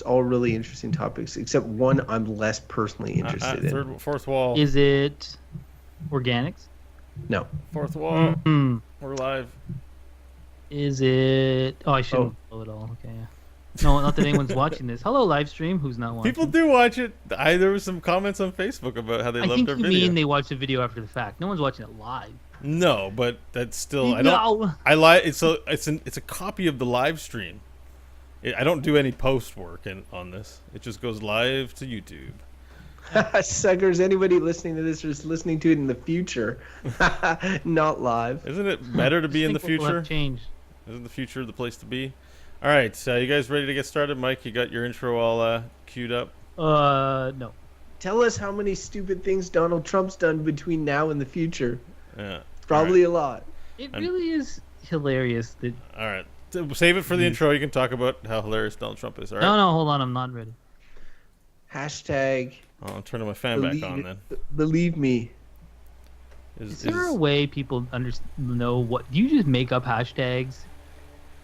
all really interesting topics, except one I'm less personally interested in. Fourth wall. Is it organics? No. Fourth wall. Mm. We're live. Is it... Oh, I shouldn't blow it all. Okay, yeah. No, not that anyone's watching this. Hello, Livestream. Who's not watching? People do watch it. There was some comments on Facebook about how they loved our video. I think you mean they watch the video after the fact. No one's watching it live. No, but that's still... No. I lie. It's a copy of the live stream. I don't do any post work on this. It just goes live to YouTube. Suckers, anybody listening to this is listening to it in the future, not live. Isn't it better to be in the future? Change. Isn't the future the place to be? All right, you guys ready to get started? Mike, you got your intro all queued up? No. Tell us how many stupid things Donald Trump's done between now and the future. Yeah. Probably a lot. It really is hilarious that... All right. Save it for the intro. You can talk about how hilarious Donald Trump is. All right? No, hold on. I'm not ready. Hashtag... I'm turning my fan back on then. Believe me. Is there a way people know what... Do you just make up hashtags?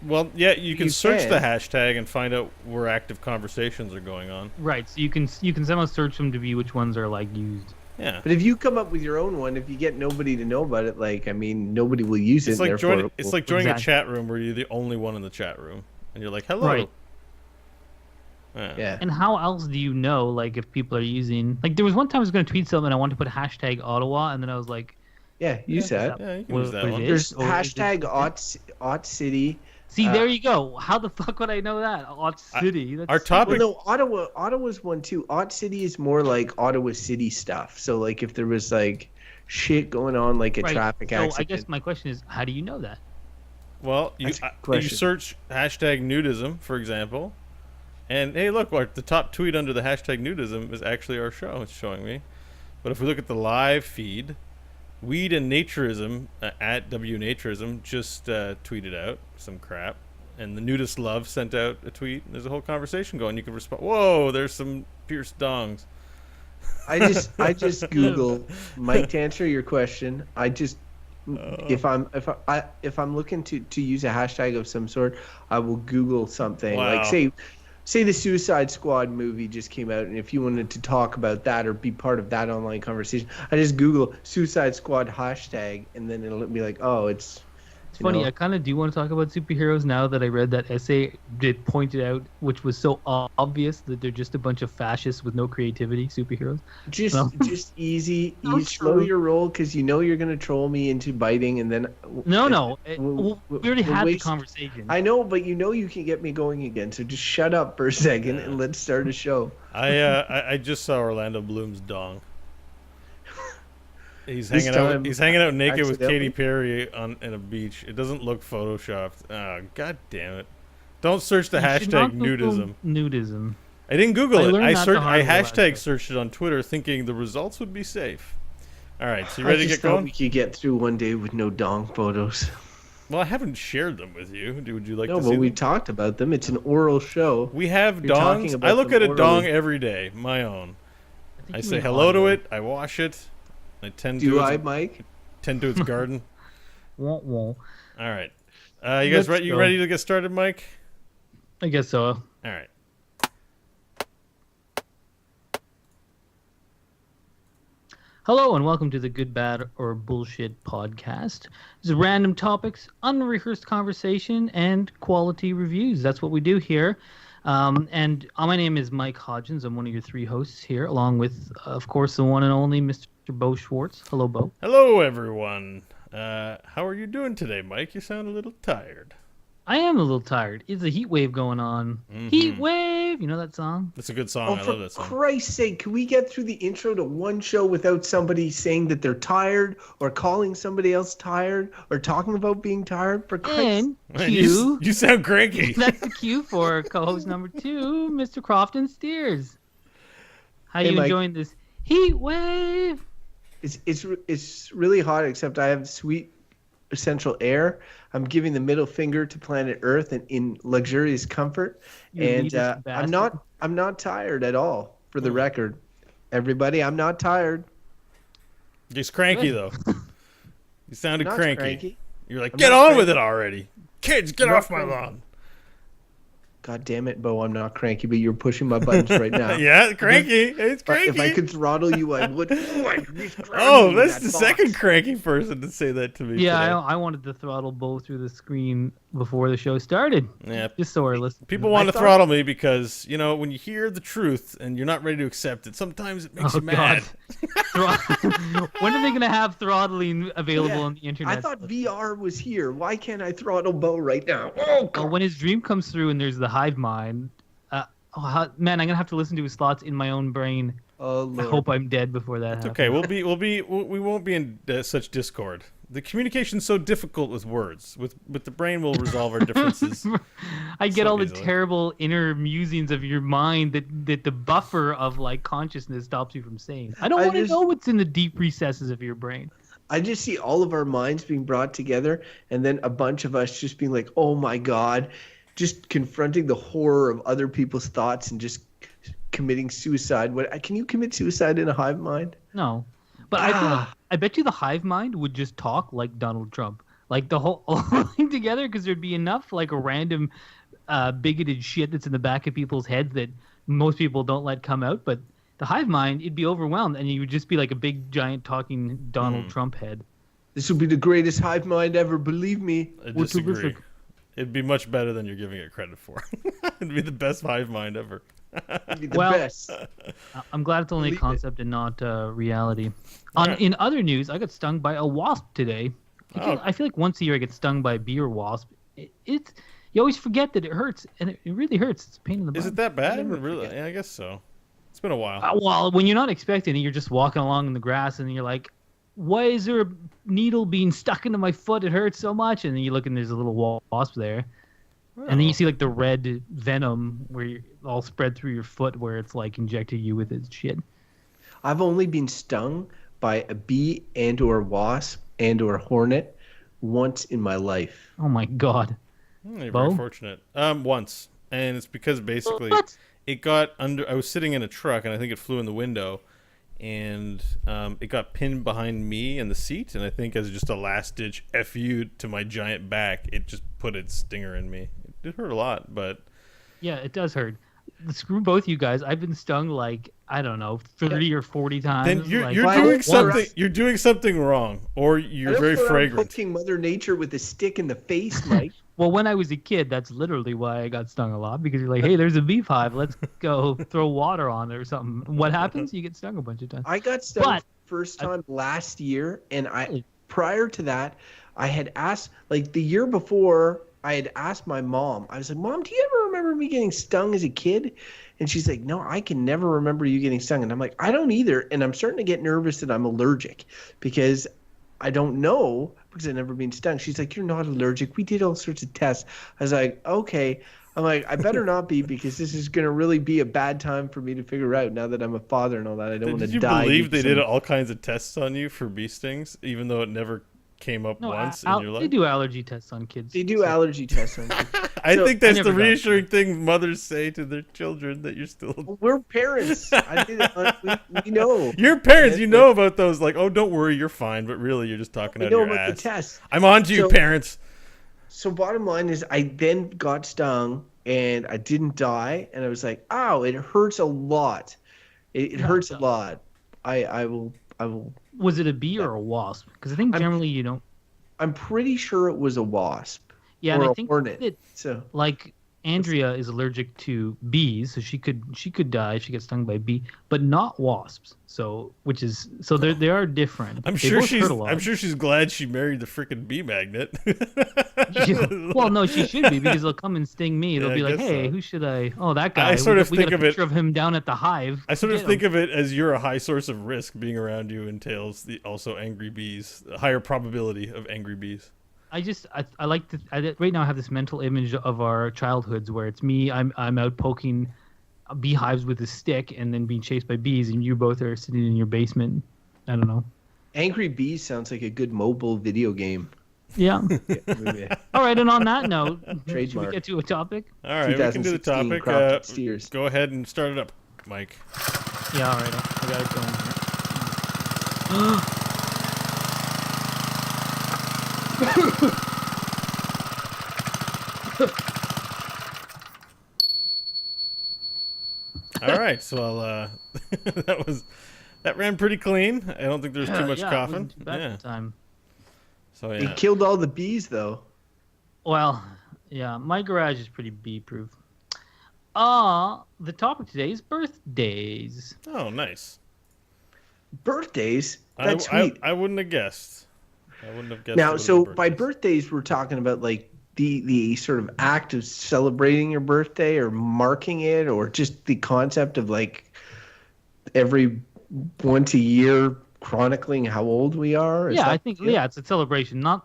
Well, yeah, you can search the hashtag and find out where active conversations are going on. Right, so you can somehow search them to be which ones are like used. Yeah. But if you come up with your own one, if you get nobody to know about it, nobody will use it. It's like joining a chat room where you're the only one in the chat room, and you're like, "Hello." Right. Yeah. And how else do you know, like, if people are using... Like, there was one time I was going to tweet something and I wanted to put hashtag Ottawa, and then I was like... Yeah, use that. Yeah, you can use that one. There's hashtag Ott City. See, there you go. How the fuck would I know that? Ott City. Our topic... Well, no, Ottawa's one too. Ott City is more like Ottawa City stuff. So, like, if there was, like, shit going on, like a traffic accident. So, I guess my question is, how do you know that? Well, you search hashtag nudism, for example. And, hey, look, the top tweet under the hashtag nudism is actually our show. It's showing me. But if we look at the live feed, Weed and Naturism, at WNaturism, just tweeted out some crap. And the Nudist Love sent out a tweet. There's a whole conversation going. You can respond, whoa, there's some pierced dongs. I just Google, Mike, to answer your question. If I'm looking to use a hashtag of some sort, I will Google something. Wow. Like say the Suicide Squad movie just came out, and if you wanted to talk about that or be part of that online conversation, I just Google Suicide Squad hashtag, and then it'll be like, oh, it's funny. I kind of do want to talk about superheroes now that I read that essay that pointed out, which was so obvious, that they're just a bunch of fascists with no creativity superheroes. Just easy, slow your roll, because you know you're going to troll me into biting, and then... We already had the conversation. I know, but you know you can get me going again, so just shut up for a second and let's start a show. I just saw Orlando Bloom's dong. He's hanging out naked with Katy Perry in a beach. It doesn't look photoshopped. Oh, god damn it! Don't search the hashtag nudism. Nudism. I didn't Google it. I hashtag searched searched it on Twitter, thinking the results would be safe. All right, so you ready to get going? We could get through one day with no dong photos. Well, I haven't shared them with you. Would you like to see them? No, but we them? Talked about them. It's an oral show. We have dongs. I look at a dong every day, my own. I say hello to it. I wash it. I tend to its garden. Won't. All right. You guys ready? You ready to get started, Mike? I guess so. All right. Hello and welcome to the Good, Bad, or Bullshit podcast. This is random topics, unrehearsed conversation, and quality reviews. That's what we do here. And my name is Mike Hodgins. I'm one of your three hosts here, along with, of course, the one and only Mr. Bo Schwartz. Hello, Bo. Hello, everyone. How are you doing today, Mike? You sound a little tired. I am a little tired. It's a heat wave going on. Mm-hmm. Heat wave! You know that song? That's a good song. I love that song. For Christ's sake, can we get through the intro to one show without somebody saying that they're tired or calling somebody else tired or talking about being tired? For Christ's sake. You sound cranky. That's the cue for co-host number 2, Mr. Crofton Steers. How you enjoying this heat wave? It's really hot, except I have sweet essential air. I'm giving the middle finger to planet Earth and in luxurious comfort, and I'm not tired at all. For the record, everybody, I'm not tired. He's cranky though. You sounded cranky. You're like, get on with it already, kids. Get off my lawn. God damn it, Bo, I'm not cranky, but you're pushing my buttons right now. Yeah, cranky. It's cranky. If I could throttle you, I would. Oh, that's the second cranky person to say that to me Yeah, today. I wanted to throttle Bo through the screen before the show started. Yeah. Just so our listeners. People want to throttle me because, you know, when you hear the truth and you're not ready to accept it, sometimes it makes you mad. When are they going to have throttling available on the internet? I thought VR was here. Why can't I throttle Bo right now? Oh, God. When his dream comes through and there's the hive mind, man, I'm going to have to listen to his thoughts in my own brain. Oh, Lord. I hope I'm dead before that happens. Okay, we won't be in such discord. The communication's so difficult with words. With the brain, we'll resolve our differences. I get all easily. The terrible inner musings of your mind that the buffer of like consciousness stops you from saying. I don't want to know what's in the deep recesses of your brain. I just see all of our minds being brought together, and then a bunch of us just being like, "Oh my God," just confronting the horror of other people's thoughts and just committing suicide. Can you commit suicide in a hive mind? No. But I bet you the hive mind would just talk like Donald Trump, like the whole thing together, because there'd be enough like a random bigoted shit that's in the back of people's heads that most people don't let come out. But the hive mind, it'd be overwhelmed, and you would just be like a big giant talking Donald Trump head. This would be the greatest hive mind ever. Believe me. I disagree. It'd be much better than you're giving it credit for. It'd be the best hive mind ever. It'd be the best. I'm glad it's only a concept and not reality. In other news, I got stung by a wasp today. I feel like once a year I get stung by a bee or wasp. You always forget that it hurts, and it really hurts. It's a pain in the butt. Is it that bad? Really? Yeah, I guess so. It's been a while. Well, when you're not expecting it, you're just walking along in the grass, and you're like, why is there a needle being stuck into my foot? It hurts so much. And then you look, and there's a little wasp there. Oh. And then you see like the red venom where you're all spread through your foot where it's like injected you with its shit. I've only been stung by a bee and or wasp and or hornet once in my life. Oh my God. You're very fortunate. Once. And it's because basically it got under, I was sitting in a truck and I think it flew in the window and it got pinned behind me in the seat. And I think as just a last ditch FU to my giant back, it just put its stinger in me. It hurt a lot, but yeah, it does hurt. Screw both you guys. I've been stung like, I don't know, 30 or 40 times. Then you're doing something. You're doing something wrong, or you're very fragrant. Poking Mother Nature with a stick in the face, Mike. Well, when I was a kid, that's literally why I got stung a lot, because you're like, hey, there's a beehive. Let's go throw water on it or something. What happens? You get stung a bunch of times. I got stung first time last year, and prior to that, I had asked, like the year before, I had asked my mom. I was like, Mom, do you ever remember me getting stung as a kid? And she's like, no, I can never remember you getting stung. And I'm like, I don't either. And I'm starting to get nervous that I'm allergic because I don't know because I've never been stung. She's like, you're not allergic. We did all sorts of tests. I was like, okay. I'm like, I better not be because this is going to really be a bad time for me to figure out now that I'm a father and all that. I don't want to die. Did you believe they did all kinds of tests on you for bee stings, even though it never came up once in your life? They do allergy tests on kids. They do allergy tests on kids. I think that's the reassuring thing mothers say to their children, that you're still... We're parents. We know. You're parents. You know about those. Like, oh, don't worry, you're fine. But really, you're just talking out of your ass. We know about the tests. I'm on to you, parents. So bottom line is I then got stung, and I didn't die. And I was like, ow, it hurts a lot. It hurts a lot. I will... Was it a bee or a wasp? Because I think generally you don't. I'm pretty sure it was a wasp. Yeah, or and I think hornet. Like Andrea is allergic to bees, so she could die if she gets stung by a bee, but not wasps. So they are different. I'm sure she's glad she married the freaking bee magnet. Well, no, she should be, because they'll come and sting me. They'll be like, hey, who should I? Oh, that guy. I sort of think of a picture of him down at the hive. I sort of think of it as you're a high source of risk. Being around you entails also angry bees, a higher probability of angry bees. I like to right now I have this mental image of our childhoods where it's me, I'm out poking beehives with a stick and then being chased by bees, and you both are sitting in your basement. I don't know. Angry Bees sounds like a good mobile video game. Yeah. All right, and on that note, trademark. Should we get to a topic? All right, we can do the topic. Go ahead and start it up, Mike. Yeah, all right. I got it going here. All right, so that ran pretty clean. I don't think there's too much coughing. It wasn't too bad at the time. So yeah. It killed all the bees, though. Well, yeah, my garage is pretty bee-proof. The topic today is birthdays. Oh, nice. Birthdays? That's sweet. I wouldn't have guessed. I wouldn't have guessed. Now, so by birthdays, we're talking about like the sort of act of celebrating your birthday or marking it, or just the concept of like every once a year chronicling how old we are. Yeah, I think it's a celebration, not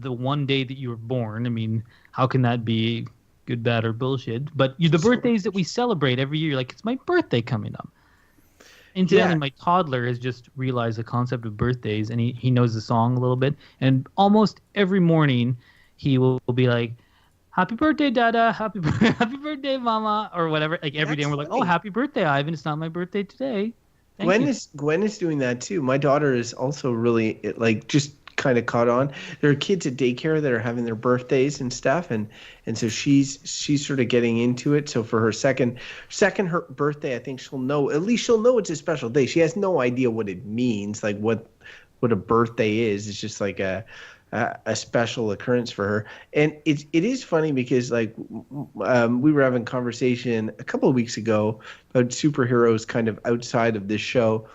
the one day that you were born. I mean, how can that be good, bad, or bullshit? But the birthdays that we celebrate every year, like it's my birthday coming up. Incidentally, my toddler has just realized the concept of birthdays, and he knows the song a little bit. And almost every morning, he will be like, "Happy birthday, Dada! Happy birthday, Mama!" or whatever. Like every day, and we're like, "Oh, happy birthday, Ivan! It's not my birthday today." Gwen is doing that too. My daughter is also really like just kind of caught on. There are kids at daycare that are having their birthdays and stuff, and so she's sort of getting into it. So for her second her birthday, I think she'll know it's a special day. She has no idea what it means, like what a birthday is. It's just like a special occurrence for her. And it is funny because like we were having a conversation a couple of weeks ago about superheroes kind of outside of this show.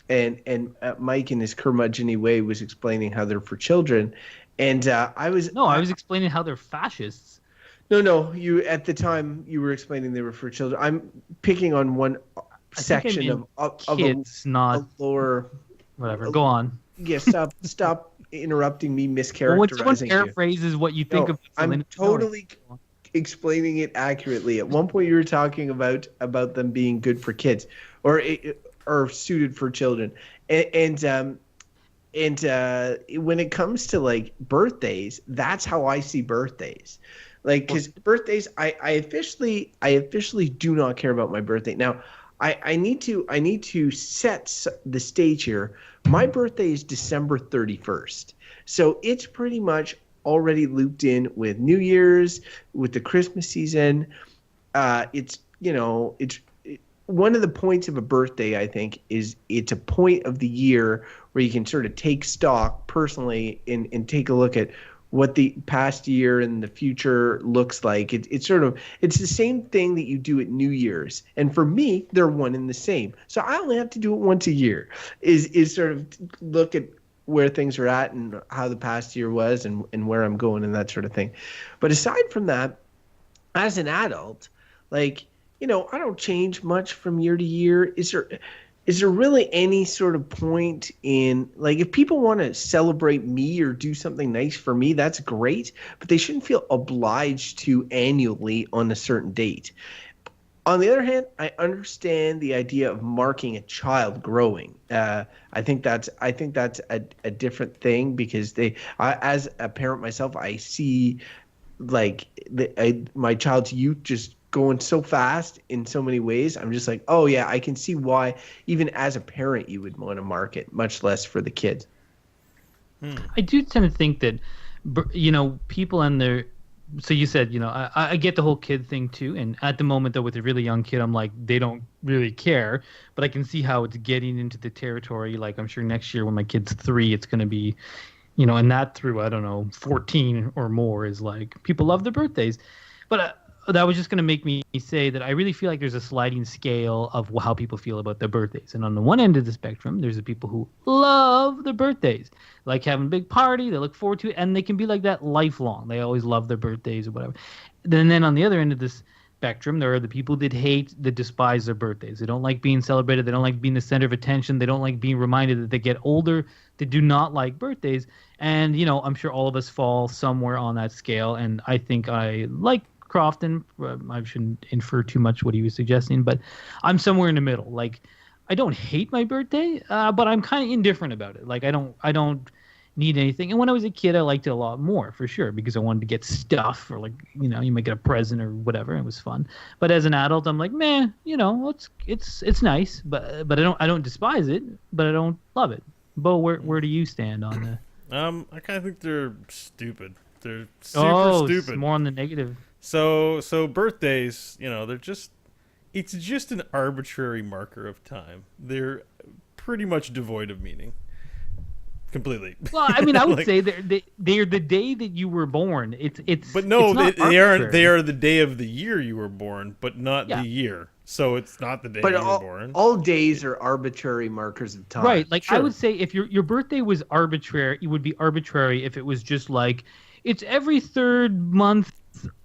And Mike in his curmudgeon-y way was explaining how they're for children. And I was explaining how they're fascists. No, you at the time you were explaining they were for children. I'm picking on one section of kids, not a lower whatever. Go on. Yeah, stop interrupting me, mischaracterizing when someone paraphrases what you think of, I'm totally explaining it accurately. At one point, you were talking about them being good for kids, or suited for children, and when it comes to like birthdays, that's how I see birthdays. Like, because birthdays, I officially do not care about my birthday. Now, I need to set the stage here. My birthday is December 31st. So it's pretty much already looped in with New Year's, with the Christmas season. It's one of the points of a birthday, I think, is it's a point of the year where you can sort of take stock personally and take a look at what the past year and the future looks like. It's the same thing that you do at New Year's. And for me, they're one and the same. So I only have to do it once a year, is sort of look at where things are at and how the past year was and where I'm going and that sort of thing. But aside from that, as an adult, like, I don't change much from year to year. Is there really any sort of point in, like, if people want to celebrate me or do something nice for me, that's great, but they shouldn't feel obliged to annually on a certain date. On the other hand, I understand the idea of marking a child growing. I think that's a different thing because as a parent myself, I see like my child's youth just going so fast in so many ways. I'm just like, oh yeah, I can see why even as a parent you would want to mark it, much less for the kids. I do tend to think that, people and their, so you said, I get the whole kid thing too. And at the moment though, with a really young kid, I'm like, they don't really care, but I can see how it's getting into the territory. Like I'm sure next year when my kid's 3, it's going to be, and that through, I don't know, 14 or more is like, people love their birthdays. But that was just going to make me say that I really feel like there's a sliding scale of how people feel about their birthdays. And on the one end of the spectrum, there's the people who love their birthdays, like having a big party, they look forward to it, and they can be like that lifelong. They always love their birthdays or whatever. And then on the other end of this spectrum, there are the people that despise their birthdays. They don't like being celebrated. They don't like being the center of attention. They don't like being reminded that they get older. They do not like birthdays. And, I'm sure all of us fall somewhere on that scale. And I think I like Crofton. I shouldn't infer too much what he was suggesting, but I'm somewhere in the middle. Like, I don't hate my birthday, but I'm kind of indifferent about it. Like, I don't need anything. And when I was a kid, I liked it a lot more, for sure, because I wanted to get stuff or like, you might get a present or whatever. It was fun. But as an adult, I'm like, meh, it's nice, but I don't despise it, but I don't love it. Bo, where do you stand on that? I kind of think they're stupid. They're super stupid. More on the negative. So birthdays, they're just it's just an arbitrary marker of time. They're pretty much devoid of meaning. Completely. Well, I mean, I would say they're the day that you were born. But no, it's they are the day of the year you were born, but not the year. So it's not the day you were born. All days are arbitrary markers of time. Right. Like, sure. I would say if your birthday was arbitrary, it would be arbitrary if it was just like, it's every third month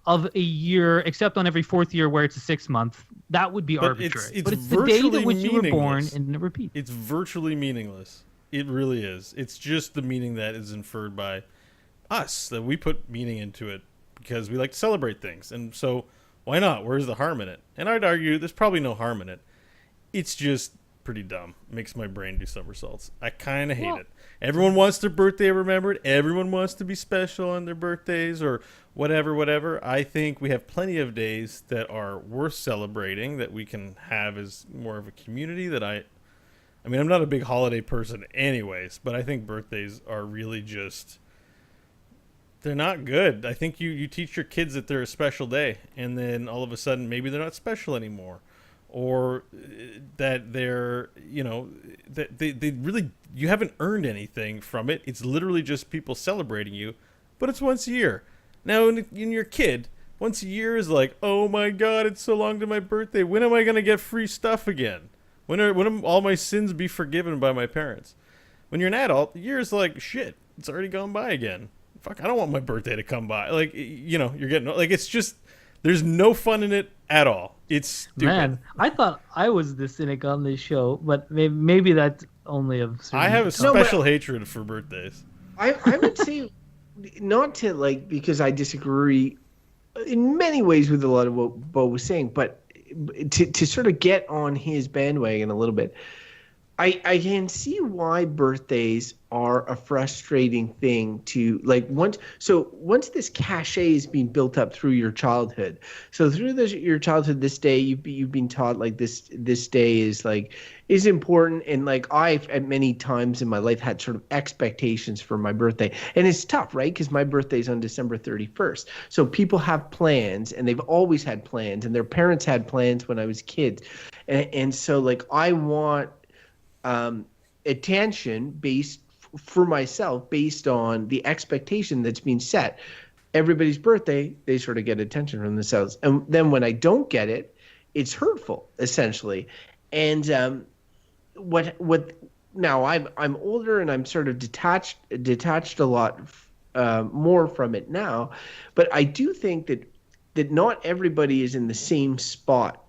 of a year, except on every fourth year where it's a 6 month. That would be arbitrary. But it's the day that which you were born and it repeats. It's virtually meaningless. It really is. It's just the meaning that is inferred by us, that we put meaning into it because we like to celebrate things. And so why not? Where's the harm in it? And I'd argue there's probably no harm in it. It's just pretty dumb. It makes my brain do somersaults. I kind of hate it. Everyone wants their birthday remembered. Everyone wants to be special on their birthdays or whatever. I think we have plenty of days that are worth celebrating that we can have as more of a community that I mean, I'm not a big holiday person anyways, but I think birthdays are really just, they're not good. I think you teach your kids that they're a special day, and then all of a sudden maybe they're not special anymore. Or that they're, that they really, you haven't earned anything from it. It's literally just people celebrating you, but it's once a year. Now, in your kid, once a year is like, oh my God, it's so long to my birthday. When am I going to get free stuff again? When will all my sins be forgiven by my parents? When you're an adult, the year is like, shit, it's already gone by again. Fuck, I don't want my birthday to come by. Like, you're getting, like, it's just, there's no fun in it at all. It's stupid. Man, I thought I was the cynic on this show, but maybe that's only of certain. I have a special hatred for birthdays. I would say, not to, like, because I disagree in many ways with a lot of what Bo was saying, but to sort of get on his bandwagon a little bit, I can see why birthdays are a frustrating thing to, like, once this cachet is being built up through your childhood. So through your childhood, this day you've been taught, like, this day is important, and, like, I've at many times in my life had sort of expectations for my birthday, and it's tough, right? Because my birthday's on December 31st. So people have plans, and they've always had plans, and their parents had plans when I was kids, and so, like, I want attention based for myself based on the expectation that's being set. Everybody's birthday, they sort of get attention from themselves, and then when I don't get it, it's hurtful, essentially. And what now I'm older and I'm sort of detached a lot more from it now, but I do think that not everybody is in the same spot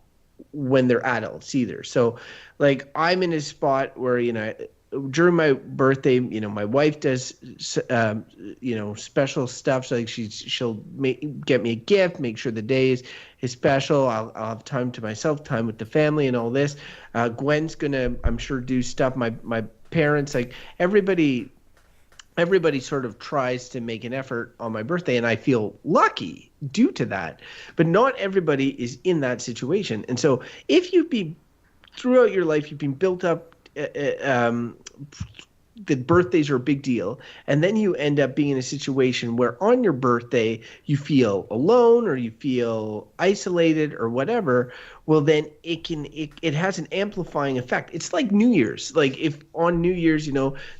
when they're adults either. So, like, I'm in a spot where, during my birthday, my wife does, special stuff. So, like, she'll get me a gift, make sure the day is special. I'll have time to myself, time with the family, and all this. Gwen's gonna, I'm sure, do stuff. My parents, like, everybody sort of tries to make an effort on my birthday, and I feel lucky due to that. But not everybody is in that situation. And so if throughout your life, you've been built up that birthdays are a big deal, and then you end up being in a situation where on your birthday you feel alone or you feel isolated or whatever, well, then it has an amplifying effect. It's like New Year's. Like, if on New Year's,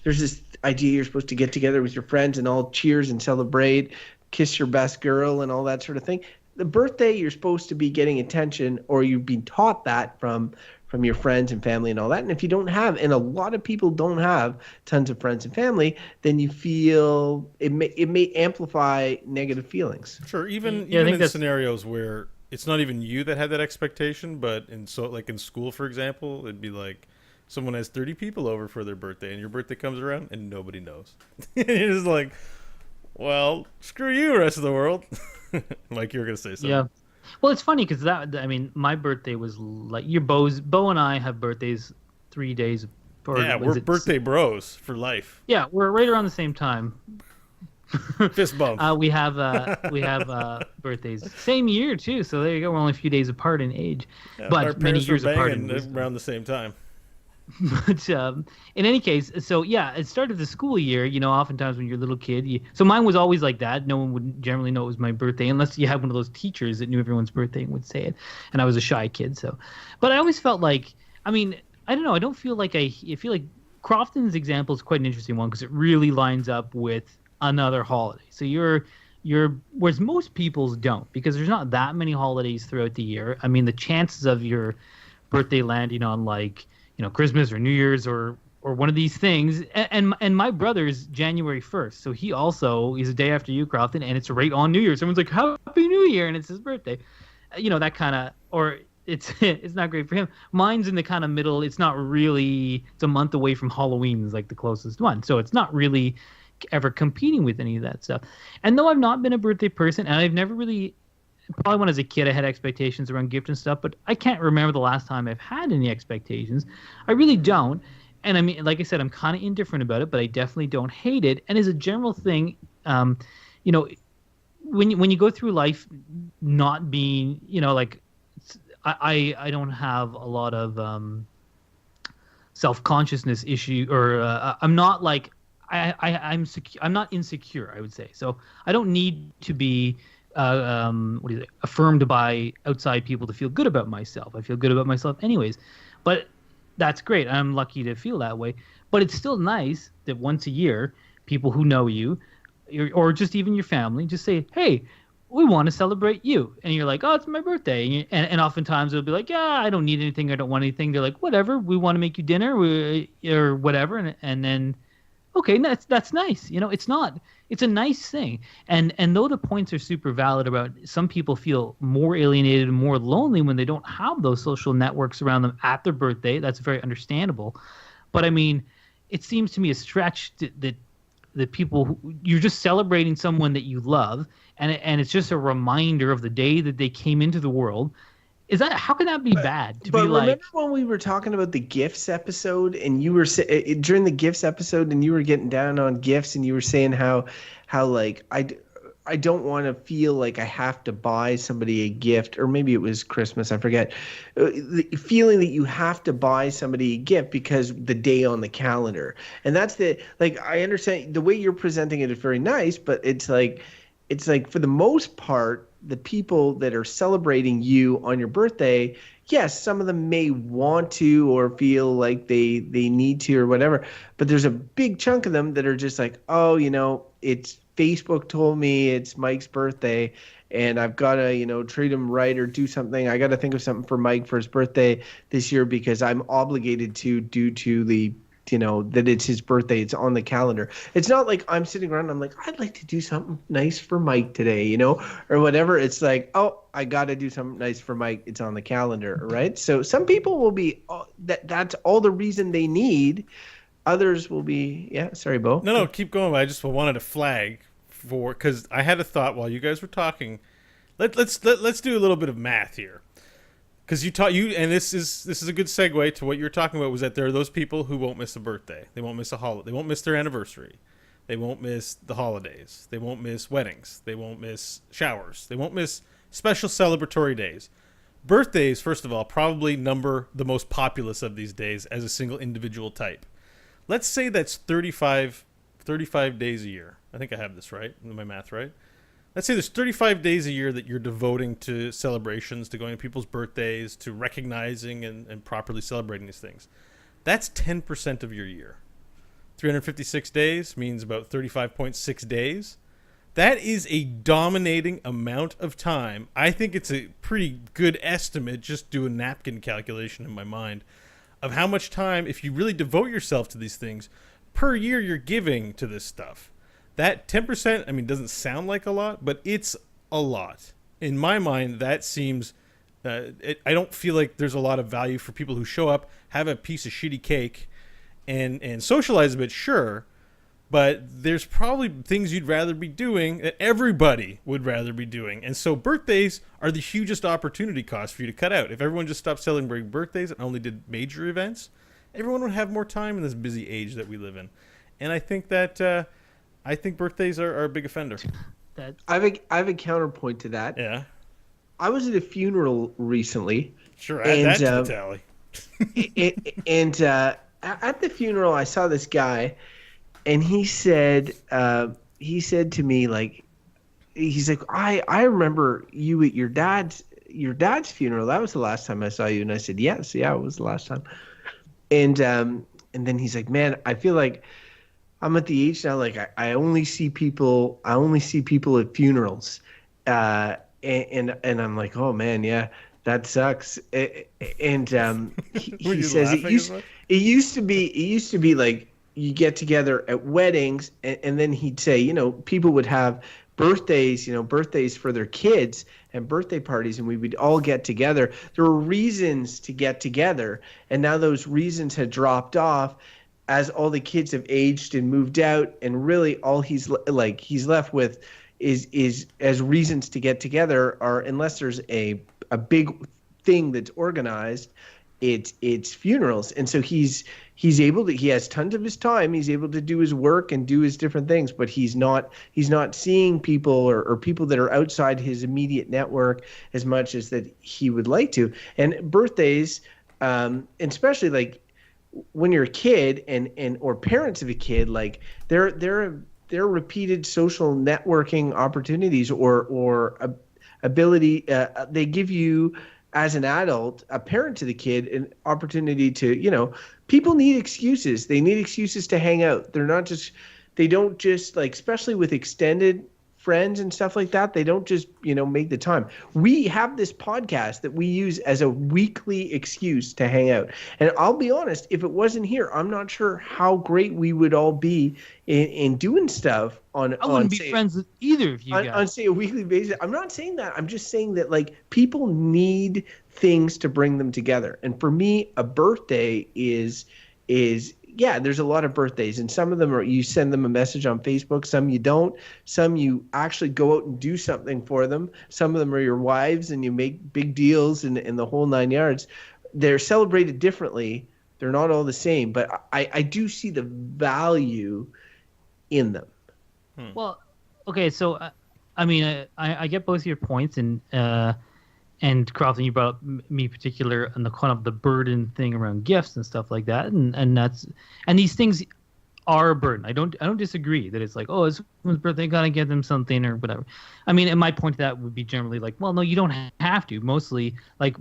there's this idea you're supposed to get together with your friends and all cheers and celebrate, kiss your best girl and all that sort of thing. The birthday, you're supposed to be getting attention, or you've been taught that from your friends and family and all that. And if you don't have, and a lot of people don't have tons of friends and family, then you feel it may amplify negative feelings. Sure, even in scenarios where it's not even you that had that expectation, but in school, for example, it'd be like someone has 30 people over for their birthday, and your birthday comes around and nobody knows. You're just like, well, screw you, rest of the world. Like, you were gonna say something. Yeah. Well, it's funny because my birthday was like Bo and I have birthdays 3 days. We're birthday bros for life. Yeah, we're right around the same time. Fist bump. We have birthdays same year too. So there you go. We're only a few days apart in age, but many years apart. Around the same time. But in any case, so yeah, at the start of the school year, oftentimes when you're a little kid, so mine was always like that. No one would generally know it was my birthday unless you had one of those teachers that knew everyone's birthday and would say it. And I was a shy kid, so. But I always felt like, I mean, I don't know. I don't feel like I feel like Crofton's example is quite an interesting one because it really lines up with another holiday. So whereas most people's don't, because there's not that many holidays throughout the year. I mean, the chances of your birthday landing on Christmas or New Year's or one of these things, and my brother's January 1st, so he also is a day after you, Crofton, and it's right on New Year. Someone's like, Happy New Year, and it's his birthday. That kind of, or it's not great for him. Mine's in the kind of middle. It's not really. It's a month away from Halloween is like the closest one, so it's not really ever competing with any of that stuff. And though I've not been a birthday person, and I've never really, probably when as a kid I had expectations around gift and stuff, but I can't remember the last time I've had any expectations. I really don't. And I mean, like I said, I'm kind of indifferent about it, but I definitely don't hate it. And as a general thing, when you go through life not being, I don't have a lot of self-consciousness issue, or I'm not like I'm not insecure, I would say. So I don't need to be affirmed by outside people to feel good about myself. I feel good about myself anyways. But that's great. I'm lucky to feel that way. But it's still nice that once a year, people who know you, or just even your family, just say, hey, we want to celebrate you. And you're like, oh, it's my birthday. And oftentimes it'll be like, yeah, I don't need anything. I don't want anything. They're like, whatever. We want to make you dinner or whatever. And then, okay, that's nice. It's a nice thing. And though the points are super valid about some people feel more alienated and more lonely when they don't have those social networks around them at their birthday, that's very understandable. But I mean, it seems to me a stretch that people you're just celebrating someone that you love, and it's just a reminder of the day that they came into the world. How can that be bad? Remember when we were talking about the gifts episode, and you were during the gifts episode, and you were getting down on gifts, and you were saying how like I don't want to feel like I have to buy somebody a gift, or maybe it was Christmas, I forget. The feeling that you have to buy somebody a gift because the day on the calendar, and that's I understand the way you're presenting it is very nice, but it's like for the most part, the people that are celebrating you on your birthday, yes, some of them may want to or feel like they need to or whatever, but there's a big chunk of them that are just like, oh, it's Facebook told me it's Mike's birthday and I've got to, treat him right or do something. I got to think of something for Mike for his birthday this year because I'm obligated to due to the that it's his birthday. It's on the calendar. It's not like I'm sitting around and I'm like, I'd like to do something nice for Mike today, or whatever. It's like, oh, I got to do something nice for Mike. It's on the calendar, right? So some people will be that's all the reason they need. Others will be, yeah. Sorry, Bo. No, keep going. I just wanted to flag because I had a thought while you guys were talking. Let's do a little bit of math here. Because and this is a good segue to what you were talking about, was that there are those people who won't miss a birthday. They won't miss a holiday. They won't miss their anniversary. They won't miss the holidays. They won't miss weddings. They won't miss showers. They won't miss special celebratory days. Birthdays, first of all, probably number the most populous of these days as a single individual type. Let's say that's 35 days a year. I think I have this right. My math right? Let's say there's 35 days a year that you're devoting to celebrations, to going to people's birthdays, to recognizing and properly celebrating these things. That's 10% of your year. 356 days means about 35.6 days. That is a dominating amount of time. I think it's a pretty good estimate, just do a napkin calculation in my mind, of how much time, if you really devote yourself to these things, per year you're giving to this stuff. That 10%, doesn't sound like a lot, but it's a lot. In my mind, that seems... I don't feel like there's a lot of value for people who show up, have a piece of shitty cake, and socialize a bit, sure, but there's probably things you'd rather be doing that everybody would rather be doing. And so birthdays are the hugest opportunity cost for you to cut out. If everyone just stopped celebrating birthdays and only did major events, everyone would have more time in this busy age that we live in. And I think that... I think birthdays are a big offender. I have a counterpoint to that. Yeah. I was at a funeral recently. Sure, add that to the tally. And at the funeral, I saw this guy, and he said to me, like, he's like, I remember you at your dad's funeral. That was the last time I saw you. And I said, yes, yeah, it was the last time. And then he's like, man, I feel like I'm at the age now, like I only see people at funerals. And I'm like, oh man, yeah, that sucks. And he says it used to be like you get together at weddings, and then he'd say, you know, people would have birthdays for their kids and birthday parties, and we would all get together. There were reasons to get together, and now those reasons had dropped off as all the kids have aged and moved out, and really all he's left with is as reasons to get together are, unless there's a big thing that's organized, it's funerals. And so he has tons of his time, he's able to do his work and do his different things, but he's not seeing people or people that are outside his immediate network as much as that he would like to. And birthdays, and especially like when you're a kid and or parents of a kid, like they're repeated social networking opportunities or ability. They give you, as an adult, a parent to the kid, an opportunity to, you know, people need excuses. They need excuses to hang out. They don't just like, especially with extended friends and stuff like that, they don't just, you know, make the time. We have this podcast that we use as a weekly excuse to hang out. And I'll be honest, if it wasn't here, I'm not sure how great we would all be in doing stuff on. I wouldn't be friends with either of you guys. On say a weekly basis. I'm not saying that. I'm just saying that like people need things to bring them together. And for me, a birthday is yeah, there's a lot of birthdays, and some of them are you send them a message on Facebook, some you don't, some you actually go out and do something for them. Some of them are your wives and you make big deals in the whole 9 yards. They're celebrated differently. They're not all the same, but I do see the value in them. Well, okay, so I mean, I get both of your points, and Crofton, you brought up me particular on the kind of the burden thing around gifts and stuff like that, and these things are a burden. I don't disagree that it's like, oh, it's someone's birthday, gotta get them something or whatever. I mean, and my point to that would be generally like, well, no, you don't have to. Mostly, like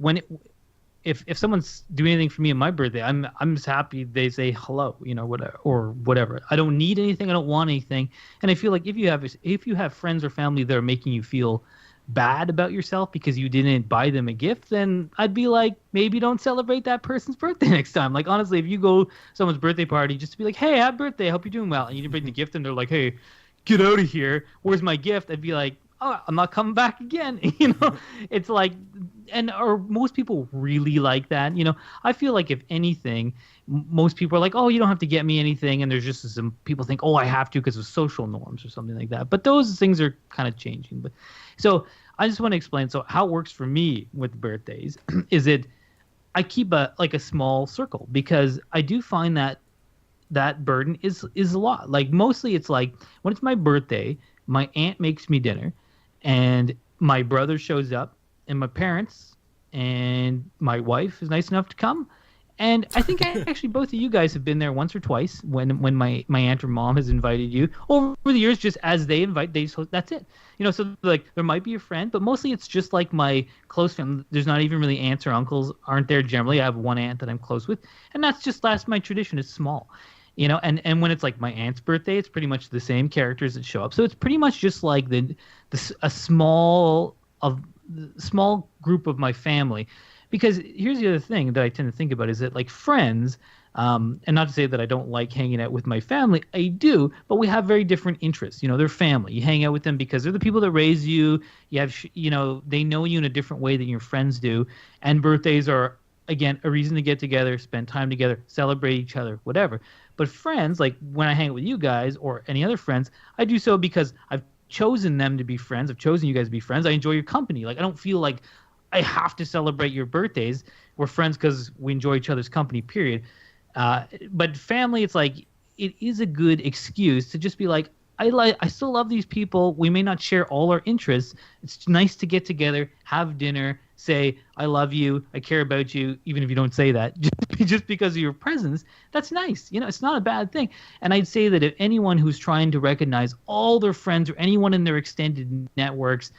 if someone's doing anything for me on my birthday, I'm just happy they say hello, you know, whatever. I don't need anything. I don't want anything. And I feel like if you have friends or family that are making you feel bad about yourself because you didn't buy them a gift, then I'd be like, maybe don't celebrate that person's birthday next time. Like, honestly, if you go to someone's birthday party just to be like, hey, happy birthday, I hope you're doing well, and you didn't bring the gift and they're like, hey, get out of here, where's my gift? I'd be like, oh, I'm not coming back again. You know, it's like, or most people really like that. You know, I feel like if anything, most people are like, oh, you don't have to get me anything. And there's just some people think, oh, I have to because of social norms or something like that. But those things are kind of changing. But so I just want to explain. So how it works for me with birthdays is I keep a small circle, because I do find that burden is a lot. Like mostly it's like when it's my birthday, my aunt makes me dinner, and my brother shows up, and my parents and my wife is nice enough to come. And I think actually both of you guys have been there once or twice when my aunt or mom has invited you over the years, just as they invite, that's it. You know, so like there might be a friend, but mostly it's just like my close family. There's not even really aunts or uncles aren't there generally. I have one aunt that I'm close with, and that's my tradition. It's small. You know, and when it's like my aunt's birthday, it's pretty much the same characters that show up. So it's pretty much just like a small group of my family. Because here's the other thing that I tend to think about is that like friends, and not to say that I don't like hanging out with my family, I do, but we have very different interests. You know, they're family. You hang out with them because they're the people that raise you. You have, you know, they know you in a different way than your friends do. And birthdays are, again, a reason to get together, spend time together, celebrate each other, whatever. But friends, like when I hang out with you guys or any other friends, I do so because I've chosen them to be friends. I've chosen you guys to be friends. I enjoy your company. Like I don't feel like I have to celebrate your birthdays. We're friends because we enjoy each other's company, period. But family, it's like it is a good excuse to just be like, I still love these people. We may not share all our interests. It's nice to get together, have dinner, say, I love you, I care about you, even if you don't say that, just because of your presence, that's nice. It's not a bad thing. And I'd say that if anyone who's trying to recognize all their friends or anyone in their extended networks,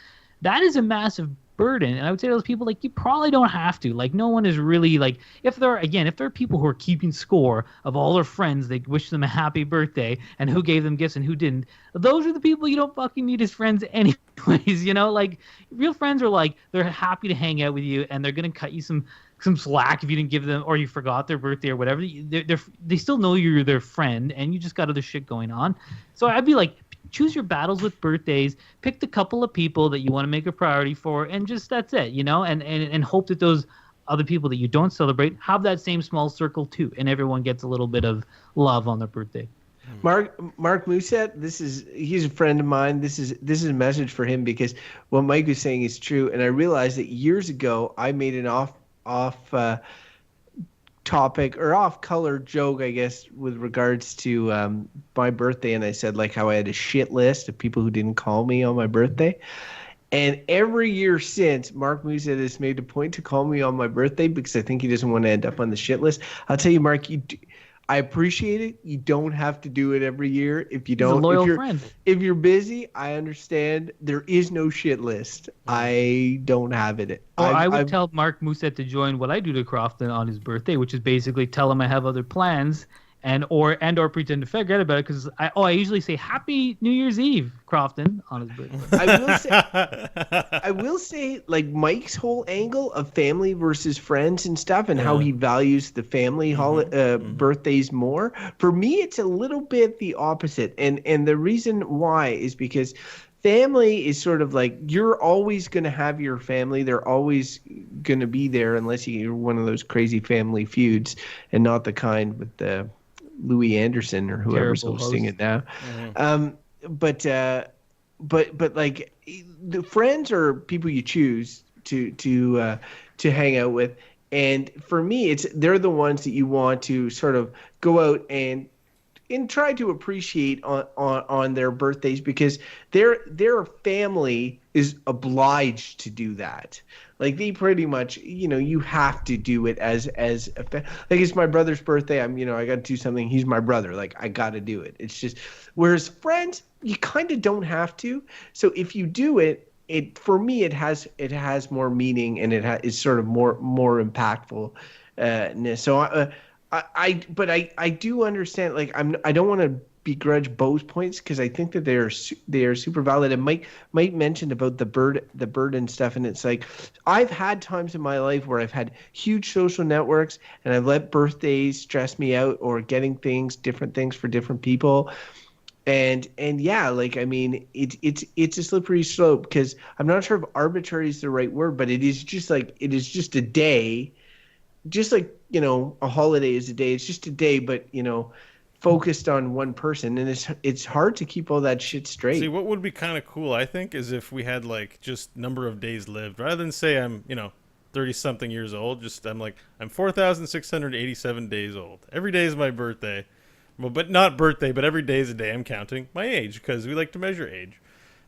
that is a massive burden. And I would say to those people, like, you probably don't have to. Like, no one is really, like, if there are people who are keeping score of all their friends, they wish them a happy birthday and who gave them gifts and who didn't, those are the people you don't fucking need as friends anyways. Like, real friends are like, they're happy to hang out with you and they're gonna cut you some slack if you didn't give them, or you forgot their birthday or whatever. They still know you're their friend and you just got other shit going on. So I'd be like, choose your battles with birthdays, pick the couple of people that you want to make a priority for, and just that's it, and hope that those other people that you don't celebrate have that same small circle too, and everyone gets a little bit of love on their birthday. Mark Musette, he's a friend of mine. This is a message for him, because what Mike was saying is true, and I realized that years ago I made an off topic or off color joke, I guess, with regards to my birthday, and I said like how I had a shit list of people who didn't call me on my birthday. And every year since, Mark Musette has made a point to call me on my birthday because I think he doesn't want to end up on the shit list. I'll tell you, Mark, I appreciate it. You don't have to do it every year. If you don't, he's a loyal friend. If you're busy, I understand. There is no shit list. I don't have it. Or I would tell Mark Musette to join what I do to Crofton on his birthday, which is basically tell him I have other plans or pretend to forget about it, because I usually say Happy New Year's Eve, Crofton, on his birthday. I will say, like, Mike's whole angle of family versus friends and stuff, and how he values the family birthdays more. For me, it's a little bit the opposite, and the reason why is because family is sort of like, you're always going to have your family. They're always going to be there unless you're one of those crazy family feuds, and not the kind with the Louis Anderson or whoever's hosting it now. But like, the friends are people you choose to hang out with, and for me, they're the ones that you want to sort of go out and try to appreciate on their birthdays, because their family is obliged to do that. Like, they pretty much, you have to do it as like, it's my brother's birthday. I got to do something. He's my brother. Like, I got to do it. It's just, whereas friends, you kind of don't have to. So if you do it, for me, it has more meaning, and it's sort of more impactful. So I do understand. Like, I don't want to begrudge both points, because I think that they are super valid. And Mike mentioned about the bird and stuff, and it's like, I've had times in my life where I've had huge social networks, and I've let birthdays stress me out, or getting different things for different people. And yeah, like, I mean, it's a slippery slope, because I'm not sure if arbitrary is the right word, but it is just a day, just like, a holiday is a day. It's just a day, but focused on one person, and it's hard to keep all that shit straight. See, what would be kind of cool, I think, is if we had like just number of days lived, rather than say I'm 30 something years old. Just I'm 4,687 days old. Every day is my birthday. Well, but not birthday, but every day is a day I'm counting my age, because we like to measure age.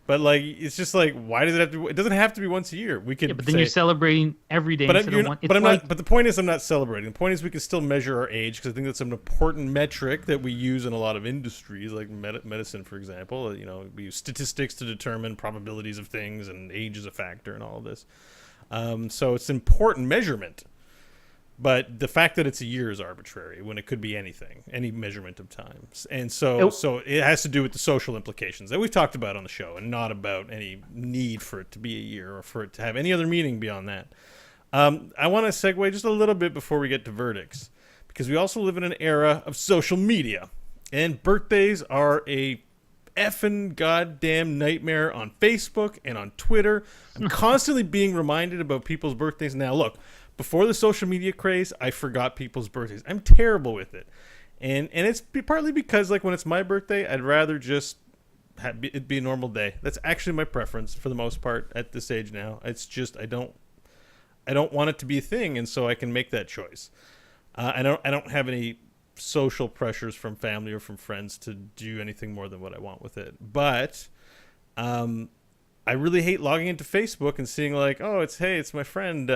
But like, it's just like, why does it have to? It doesn't have to be once a year. We could. Yeah, but then you're celebrating every day. But But the point is, I'm not celebrating. The point is, we can still measure our age, because I think that's an important metric that we use in a lot of industries, like medicine, for example. We use statistics to determine probabilities of things, and age is a factor in all of this. So it's an important measurement. But the fact that it's a year is arbitrary, when it could be anything, any measurement of time. And so it has to do with the social implications that we've talked about on the show, and not about any need for it to be a year, or for it to have any other meaning beyond that. I want to segue just a little bit before we get to verdicts, because we also live in an era of social media, and birthdays are a effing goddamn nightmare on Facebook and on Twitter. I'm constantly being reminded about people's birthdays. Now, look, before the social media craze, I forgot people's birthdays. I'm terrible with it. And it's partly because, like, when it's my birthday, I'd rather just it be a normal day. That's actually my preference for the most part at this age now. It's just, I don't want it to be a thing, and so I can make that choice. I don't have any social pressures from family or from friends to do anything more than what I want with it. But I really hate logging into Facebook and seeing like, oh, it's my friend.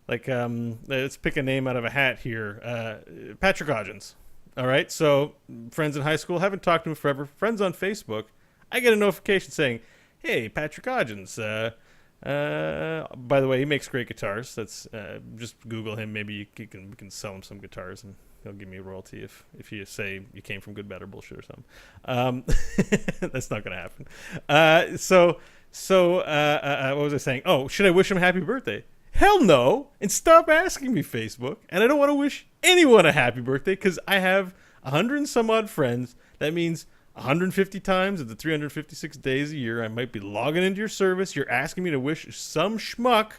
Let's pick a name out of a hat here. Patrick Hodgins. All right, so friends in high school, haven't talked to him forever. Friends on Facebook. I get a notification saying, "Hey, Patrick Hodgins. By the way, he makes great guitars. That's just Google him. Maybe we can sell him some guitars and he'll give me a royalty if you say you came from Good, Bad, or Bullshit or something. That's not going to happen. So what was I saying? Oh, should I wish him happy birthday? Hell no! And stop asking me, Facebook. And I don't want to wish anyone a happy birthday because I have 100 and some odd friends. That means 150 times of the 356 days a year, I might be logging into your service. You're asking me to wish some schmuck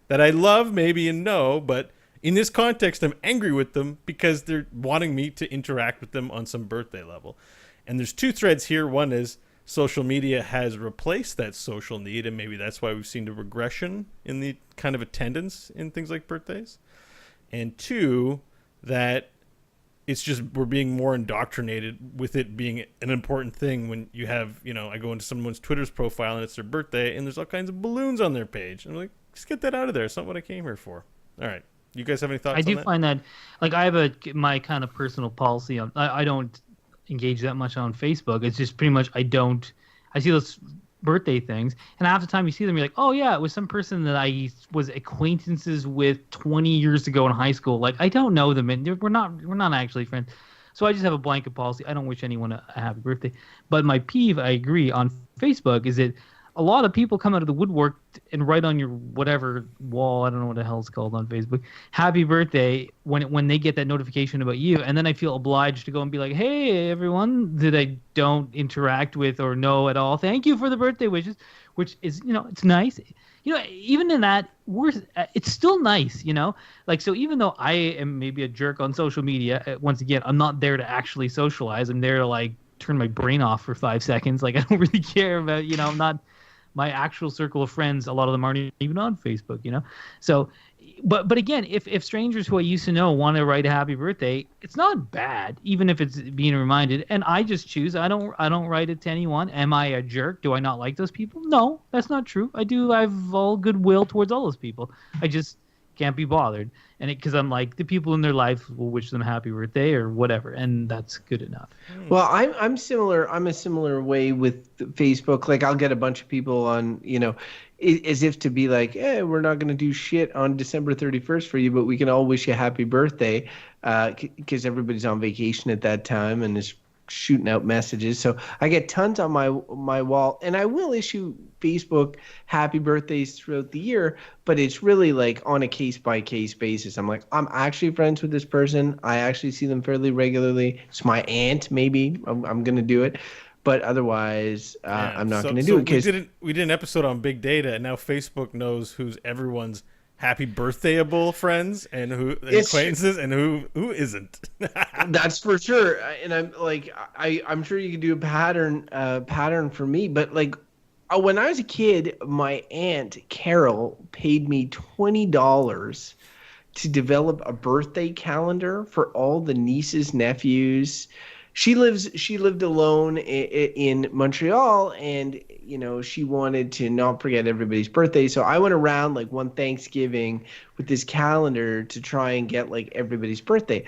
that I love maybe and know, but in this context, I'm angry with them because they're wanting me to interact with them on some birthday level. And there's two threads here. One is social media has replaced that social need, and maybe that's why we've seen a regression in the kind of attendance in things like birthdays. And two, that it's just we're being more indoctrinated with it being an important thing when you have, I go into someone's Twitter's profile and it's their birthday and there's all kinds of balloons on their page. And I'm like, just get that out of there. It's not what I came here for. All right. You guys have any thoughts on that? I do find that, like, I have my kind of personal policy on, I don't engage that much on Facebook. It's just pretty much I see those birthday things, and half the time you see them, you're like, oh yeah, it was some person that I was acquaintances with 20 years ago in high school. Like, I don't know them, and we're not actually friends. So I just have a blanket policy. I don't wish anyone a happy birthday. But my peeve, I agree, on Facebook is that a lot of people come out of the woodwork and write on your whatever wall, I don't know what the hell it's called on Facebook, happy birthday when they get that notification about you. And then I feel obliged to go and be like, hey, everyone that I don't interact with or know at all, thank you for the birthday wishes, which is, it's nice. Even in that, it's still nice, Like, so even though I am maybe a jerk on social media, once again, I'm not there to actually socialize. I'm there to, like, turn my brain off for 5 seconds. Like, I don't really care about, I'm not... My actual circle of friends, a lot of them aren't even on Facebook, So, but again, if strangers who I used to know want to write a happy birthday, it's not bad, even if it's being reminded. And I just choose. I don't write it to anyone. Am I a jerk? Do I not like those people? No, that's not true. I do. I have all goodwill towards all those people. I just can't be bothered. And because I'm like, the people in their life will wish them a happy birthday or whatever, and that's good enough. Well, I'm similar. I'm a similar way with Facebook. Like, I'll get a bunch of people on, as if to be like, we're not going to do shit on December 31st for you, but we can all wish you a happy birthday because everybody's on vacation at that time and is shooting out messages. So I get tons on my wall, and I will issue Facebook happy birthdays throughout the year, but it's really like on a case by case basis. I'm like, I'm actually friends with this person. I actually see them fairly regularly. It's my aunt, maybe I'm going to do it. But otherwise, I'm not going to do it. Because we did an episode on big data, and now Facebook knows who's everyone's happy birthdayable friends and acquaintances and who isn't. That's for sure. And I'm like, I'm sure you could do a pattern for me. But like, when I was a kid, my aunt Carol paid me $20 to develop a birthday calendar for all the nieces, nephews. She lived alone in Montreal, and she wanted to not forget everybody's birthday. So I went around like one Thanksgiving with this calendar to try and get like everybody's birthday.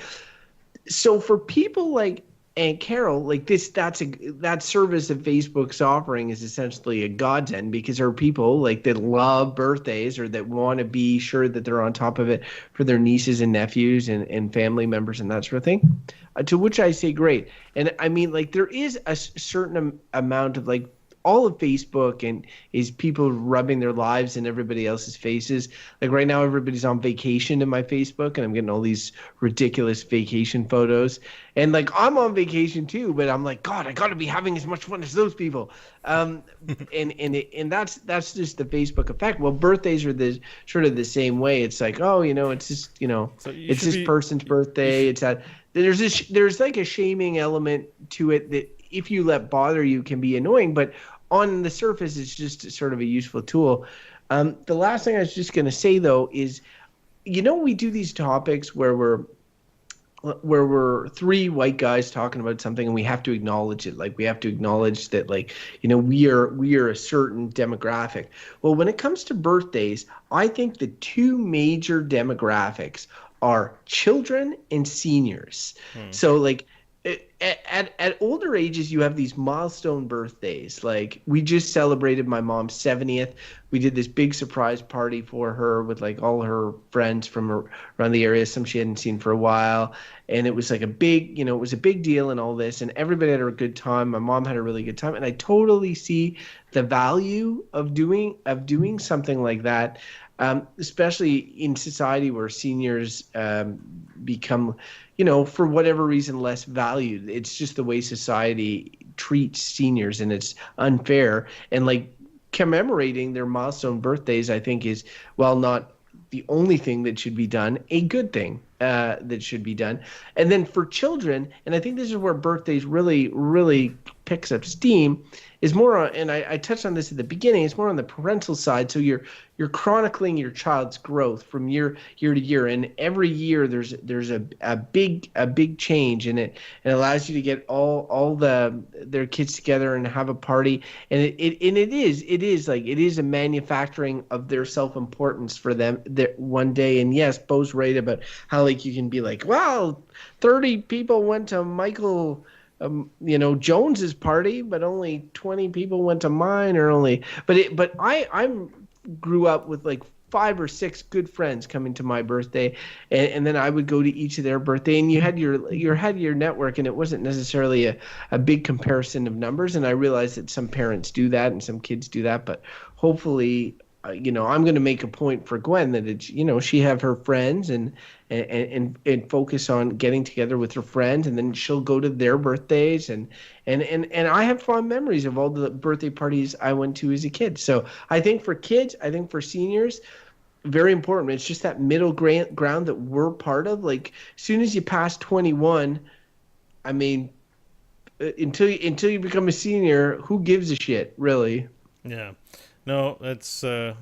So for people like Aunt Carol, like that service that Facebook's offering is essentially a godsend, because there are people like that love birthdays or that want to be sure that they're on top of it for their nieces and nephews and family members and that sort of thing. To which I say great. And I mean, like, there is a certain amount of like all of Facebook and is people rubbing their lives in everybody else's faces. Like right now, everybody's on vacation in my Facebook, and I'm getting all these ridiculous vacation photos. And like, I'm on vacation too, but I'm like, God, I got to be having as much fun as those people. And that's just the Facebook effect. Well, birthdays are sort of the same way. It's like, oh, it's just, so it's this person's birthday. It's that there's like a shaming element to it that, if you let bother you, can be annoying, but on the surface, it's just sort of a useful tool. The last thing I was just going to say, though, is, we do these topics where we're where we're three white guys talking about something and we have to acknowledge it. Like we have to acknowledge that, like, we are a certain demographic. Well, when it comes to birthdays, I think the two major demographics are children and seniors. So like at older ages, you have these milestone birthdays. Like we just celebrated my mom's 70th. We did this big surprise party for her with like all her friends from around the area, some she hadn't seen for a while. And it was like a big, it was a big deal and all this. And everybody had a good time. My mom had a really good time. And I totally see the value of doing something like that. Especially in society where seniors become, for whatever reason, less valued. It's just the way society treats seniors, and it's unfair. And like commemorating their milestone birthdays, I think is, while not the only thing that should be done, a good thing that should be done. And then for children, and I think this is where birthdays really, really picks up steam, is more on, and I touched on this at the beginning, it's more on the parental side. So you're chronicling your child's growth from year to year, and every year there's a big change, and it allows you to get all their kids together and have a party, and it is a manufacturing of their self-importance for them one day. And yes, Bo's right about how like you can be like, wow, 30 people went to Michael Jones's party, but only 20 people went to mine, but I grew up with like 5 or 6 good friends coming to my birthday, and then I would go to each of their birthday, and you had your network, and it wasn't necessarily a big comparison of numbers. And I realized that some parents do that and some kids do that, but hopefully, I'm going to make a point for Gwen that it's, she have her friends and focus on getting together with her friends, and then she'll go to their birthdays, and I have fond memories of all the birthday parties I went to as a kid. So I think for kids, I think for seniors, very important. It's just that middle ground that we're part of. Like as soon as you pass 21, I mean, until you become a senior, who gives a shit, really? Yeah. No, those are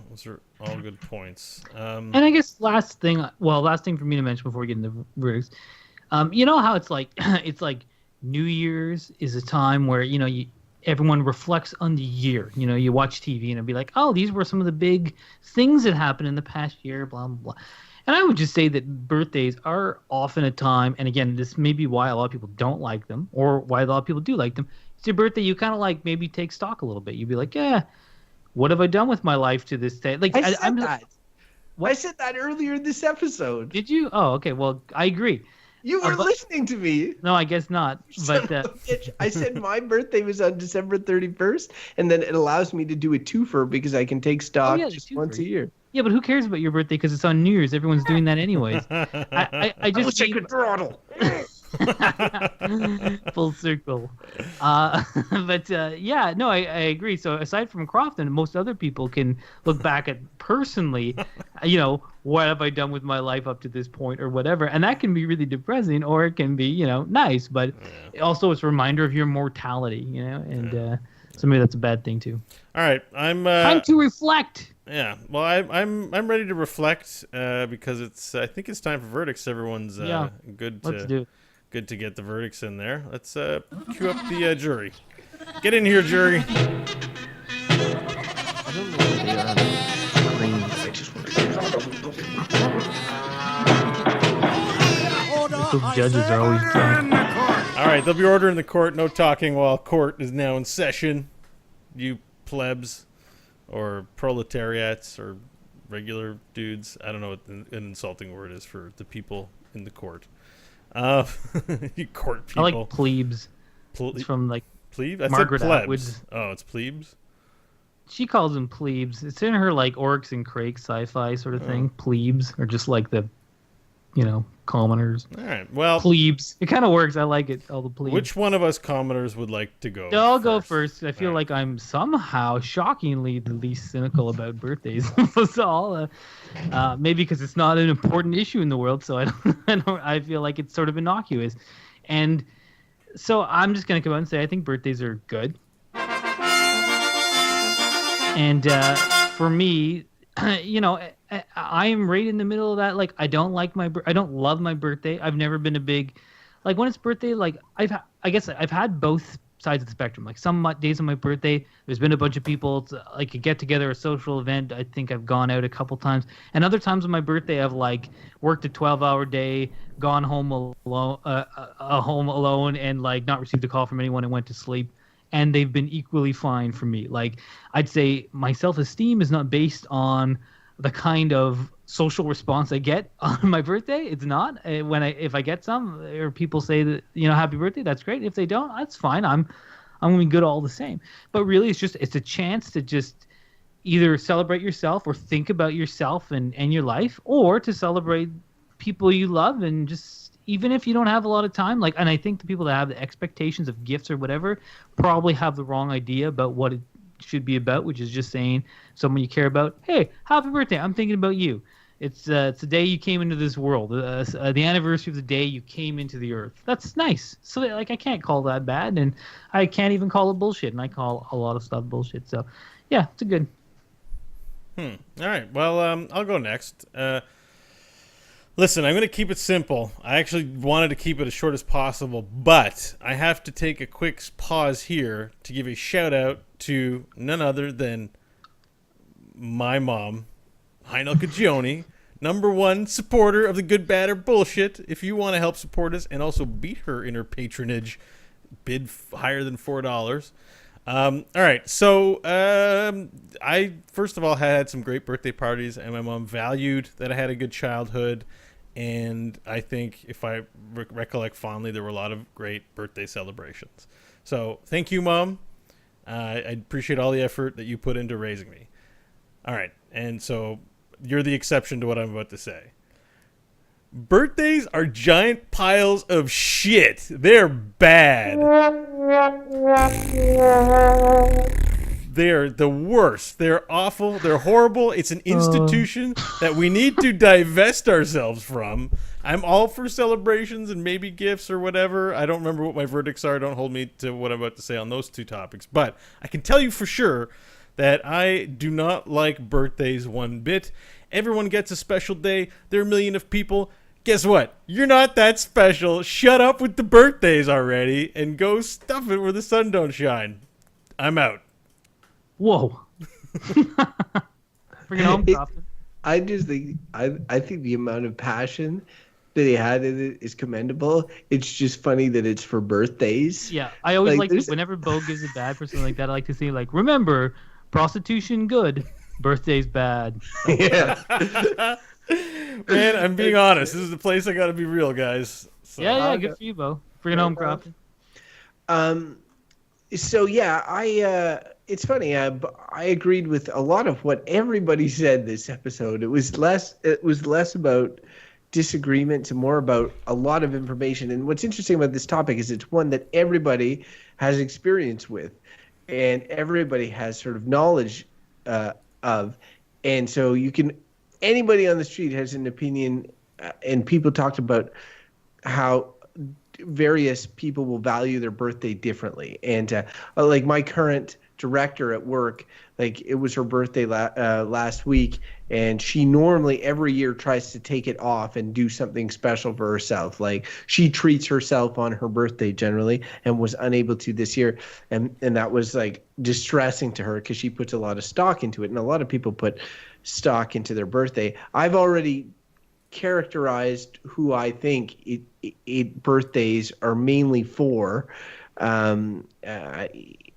all good points. And I guess last thing for me to mention before we get into verdicts, you know how it's like New Year's is a time where everyone reflects on the year. You watch TV and it'll be like, oh, these were some of the big things that happened in the past year, blah blah blah. And I would just say that birthdays are often a time, and again, this may be why a lot of people don't like them, or why a lot of people do like them. It's your birthday, you kind of like maybe take stock a little bit. You'd be like, yeah. What have I done with my life to this day? Like I said that earlier in this episode. Did you? Oh, okay. Well, I agree. You were listening to me. No, I guess not. But I said my birthday was on December 31st, and then it allows me to do a twofer because I can take stock just once a year. Yeah, but who cares about your birthday because it's on New Year's? Everyone's doing that anyways. I just wish I could throttle. Full circle. But yeah, no, I agree. So aside from Crofton, most other people can look back at personally, what have I done with my life up to this point or whatever. And that can be really depressing, or it can be, nice. But also it's a reminder of your mortality, and so maybe that's a bad thing too. All right. Time to reflect. Yeah. Well, I'm ready to reflect because I think it's time for verdicts. Everyone's good to... Let's do it. Good to get the verdicts in there. Let's cue up the jury. Get in here, jury. I don't know where they are. I just want to Those judges are always drunk. All right, there'll be order in the court. No talking while court is now in session. You plebs or proletariats or regular dudes. I don't know what an insulting word is for the people in the court. You court people. I like plebes. It's from like plebe? I Margaret said plebs. Atwood's. Oh, it's plebes? She calls them plebes. It's in her like Oryx and Crake sci-fi sort of thing. Plebes are just like the, commoners. All right. Well, plebes. It kind of works. I like it. All the plebes. Which one of us commoners would like to go? I'll go first. I feel like I'm somehow shockingly the least cynical about birthdays. So maybe because it's not an important issue in the world, so I feel like it's sort of innocuous. And so I'm just going to come out and say I think birthdays are good. And for me, I am right in the middle of that. Like, I don't love my birthday. I've never been a big, like, when it's birthday, like, I guess I've had both sides of the spectrum. Like, some days on my birthday, there's been a bunch of people, like a get together, a social event. I think I've gone out a couple times, and other times on my birthday, I've like worked a 12-hour day, gone home alone, and like not received a call from anyone and went to sleep. And they've been equally fine for me. Like, I'd say my self-esteem is not based on the kind of social response I get on my birthday. It's not. If I get some, or people say that, happy birthday, that's great. If they don't, that's fine. I'm gonna be good all the same. But really, it's a chance to just either celebrate yourself or think about yourself and your life, or to celebrate people you love. And just, even if you don't have a lot of time, like, and I think the people that have the expectations of gifts or whatever probably have the wrong idea about what it should be about, which is just saying someone you care about, hey, happy birthday, I'm thinking about you. It's the day you came into this world, the anniversary of the day you came into the earth. That's nice. So, like, I can't call that bad, and I can't even call it bullshit, and I call a lot of stuff bullshit. So, yeah, it's a good. All right. Well, I'll go next. Listen, I'm going to keep it simple. I actually wanted to keep it as short as possible, but I have to take a quick pause here to give a shout out to none other than my mom, Heinel Cagione, #1 supporter of the Good, Bad, or Bullshit. If you want to help support us and also beat her in her patronage, bid higher than $4. All right, so I first of all had some great birthday parties, and my mom valued that I had a good childhood. And I think, if I recollect fondly, there were a lot of great birthday celebrations. So thank you, Mom. I appreciate all the effort that you put into raising me. All right, and so you're the exception to what I'm about to say. Birthdays are giant piles of shit. They're bad. They're the worst. They're awful. They're horrible. It's an institution that we need to divest ourselves from. I'm all for celebrations and maybe gifts or whatever. I don't remember what my verdicts are. Don't hold me to what I'm about to say on those two topics. But I can tell you for sure that I do not like birthdays one bit. Everyone gets a special day. There are a million of people. Guess what? You're not that special. Shut up with the birthdays already and go stuff it where the sun don't shine. I'm out. Whoa. Bring it home, Crofton. I just think I think the amount of passion that he had in it is commendable. It's just funny that it's for birthdays. Yeah, I always like whenever Bo gives it bad for something like that, I like to say, like, remember, prostitution good, birthdays bad. Yeah. Man, I'm being honest. This is the place I got to be real, guys. So. Yeah, good for you, Bo. Bring it home, Crofton. So yeah, it's funny. I agreed with a lot of what everybody said this episode. It was less about disagreement and more about a lot of information. And what's interesting about this topic is it's one that everybody has experience with, and everybody has sort of knowledge of. And so anybody on the street has an opinion, and people talked about how various people will value their birthday differently. And like my current director at work, like, it was her birthday last week, and she normally every year tries to take it off and do something special for herself. Like, she treats herself on her birthday generally, and was unable to this year, and that was like distressing to her because she puts a lot of stock into it, and a lot of people put stock into their birthday. I've already characterized who I think birthdays are mainly for.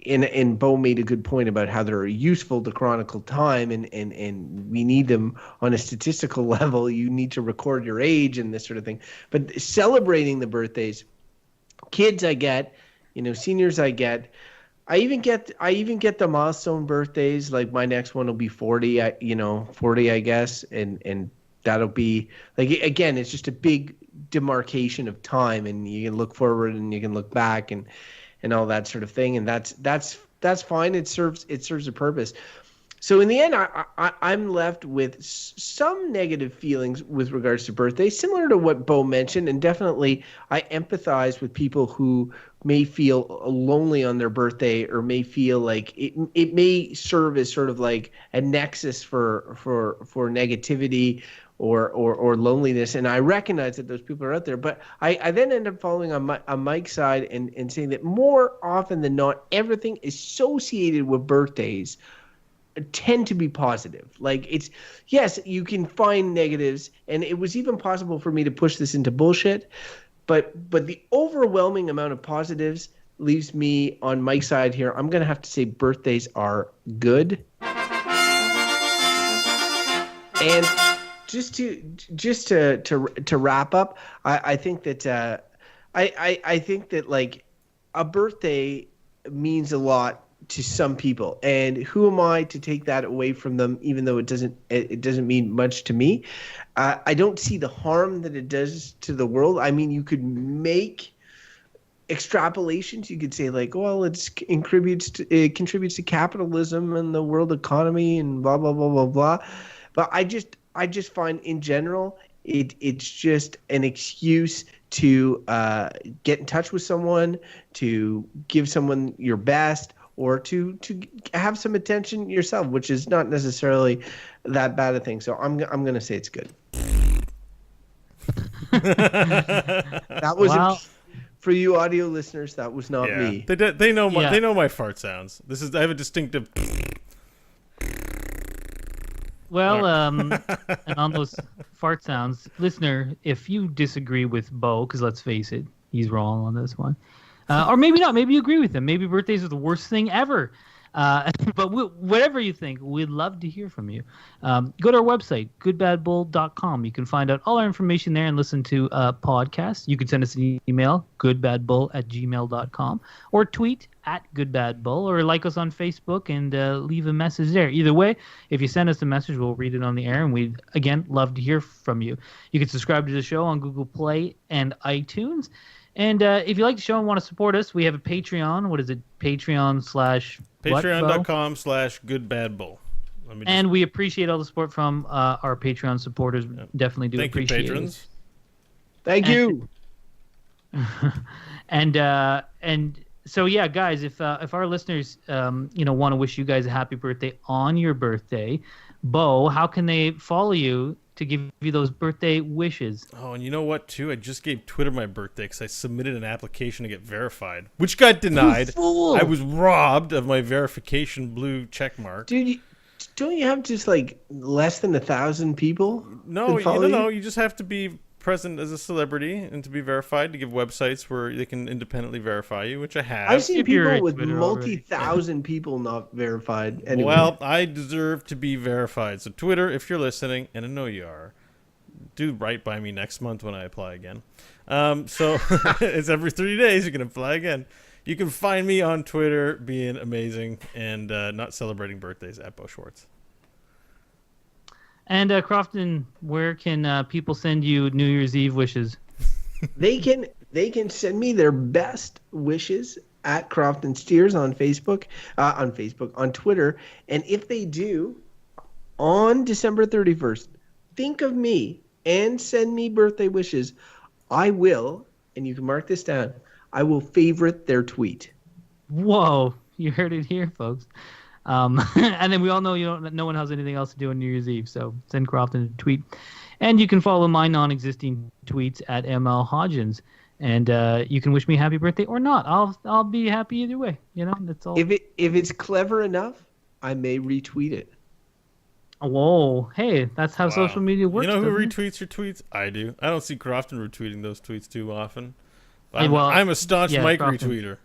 And Bo made a good point about how they're useful to chronicle time, and we need them on a statistical level. You need to record your age and this sort of thing. But celebrating the birthdays, kids I get, seniors I get. I even get the milestone birthdays. Like, my next one will be 40. 40, I guess, and that'll be like, again, it's just a big demarcation of time, and you can look forward and you can look back and all that sort of thing, and that's fine. It serves a purpose. So in the end, I'm left with some negative feelings with regards to birthdays, similar to what Bo mentioned, and definitely I empathize with people who may feel lonely on their birthday, or may feel like it may serve as sort of like a nexus for negativity or loneliness. And I recognize that those people are out there, but I then end up falling on Mike's side and saying that more often than not, everything associated with birthdays tend to be positive. Like, it's, yes, you can find negatives, and it was even possible for me to push this into bullshit, but the overwhelming amount of positives leaves me on Mike's side here. I'm gonna have to say birthdays are good. And just to wrap up, I think that I think that, like, a birthday means a lot to some people, and who am I to take that away from them, even though it doesn't mean much to me. I don't see the harm that it does to the world. I mean, you could make extrapolations. You could say, like, well, it contributes to capitalism and the world economy and blah blah blah blah blah. But I just find in general it's just an excuse to get in touch with someone, to give someone your best, or to have some attention yourself, which is not necessarily that bad a thing. So I'm going to say it's good. That was for you audio listeners. That was not me. They know my fart sounds. I have a distinctive. Well, and on those fart sounds, listener, if you disagree with Bo, because let's face it, he's wrong on this one. Or maybe not. Maybe you agree with him. Maybe birthdays are the worst thing ever. But whatever you think, we'd love to hear from you. Go to our website, goodbadbull.com. You can find out all our information there and listen to podcasts. You can send us an email, goodbadbull@gmail.com, or tweet @goodbadbull, or like us on Facebook and leave a message there. Either way, if you send us a message, we'll read it on the air, and we'd, again, love to hear from you. You can subscribe to the show on Google Play and iTunes. And if you like the show and want to support us, we have a Patreon. What is it? Patreon.com/goodbadbull. And we appreciate all the support from our Patreon supporters. Yep. Definitely do appreciate it. Thank you, patrons. Thank you. And so, yeah, guys, if our listeners want to wish you guys a happy birthday on your birthday, Bo, how can they follow you to give you those birthday wishes? Oh, and you know what, too? I just gave Twitter my birthday because I submitted an application to get verified, which got denied. I was robbed of my verification blue check mark. Dude, don't you have just, like, less than 1,000 people? No, you just have to be present as a celebrity and to be verified to give websites where they can independently verify you, which I have. I've seen people with multi-thousand people not verified. Anyway. Well, I deserve to be verified. So Twitter, if you're listening, and I know you are, do write by me next month when I apply again. So it's every 3 days you can apply again. You can find me on Twitter being amazing and not celebrating birthdays at Bo Schwartz. And Crofton, where can people send you New Year's Eve wishes? They can send me their best wishes at Crofton Steers on Facebook, on Twitter, and if they do, on December 31st, think of me and send me birthday wishes. I will, and you can mark this down, I will favorite their tweet. Whoa, you heard it here, folks. And then we all know no one has anything else to do on New Year's Eve, so send Crofton a tweet. And you can follow my non-existing tweets at ML Hodgins. And you can wish me happy birthday or not. I'll be happy either way. That's all. If it's clever enough, I may retweet it. Whoa, hey, that's how social media works. You know who retweets your tweets? I do. I don't see Crofton retweeting those tweets too often. Hey, I'm a staunch Mike Crofton retweeter.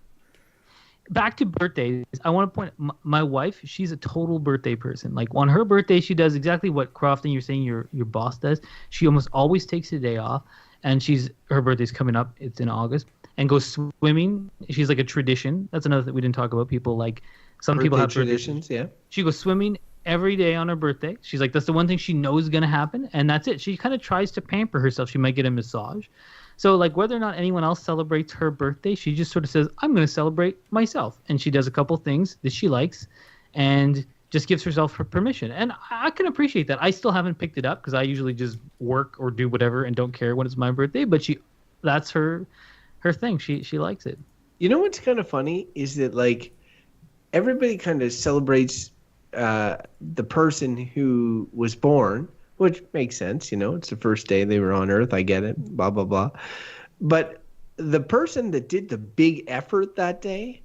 Back to birthdays, I want to point my wife, she's a total birthday person. Like, on her birthday, she does exactly what Crofton, you're saying your boss does. She almost always takes a day off, and her birthday's coming up. It's in August, and goes swimming. She's like a tradition. That's another thing we didn't talk about. People like some people have traditions. Yeah. She goes swimming every day on her birthday. She's like, that's the one thing she knows is going to happen, and that's it. She kind of tries to pamper herself. She might get a massage. So, like, whether or not anyone else celebrates her birthday, she just sort of says, I'm going to celebrate myself. And she does a couple things that she likes, and just gives herself her permission. And I can appreciate that. I still haven't picked it up because I usually just work or do whatever and don't care when it's my birthday. But that's her thing. She likes it. You know what's kind of funny is that like everybody kind of celebrates the person who was born, which makes sense. You know, it's the first day they were on Earth. I get it. Blah blah blah. But the person that did the big effort that day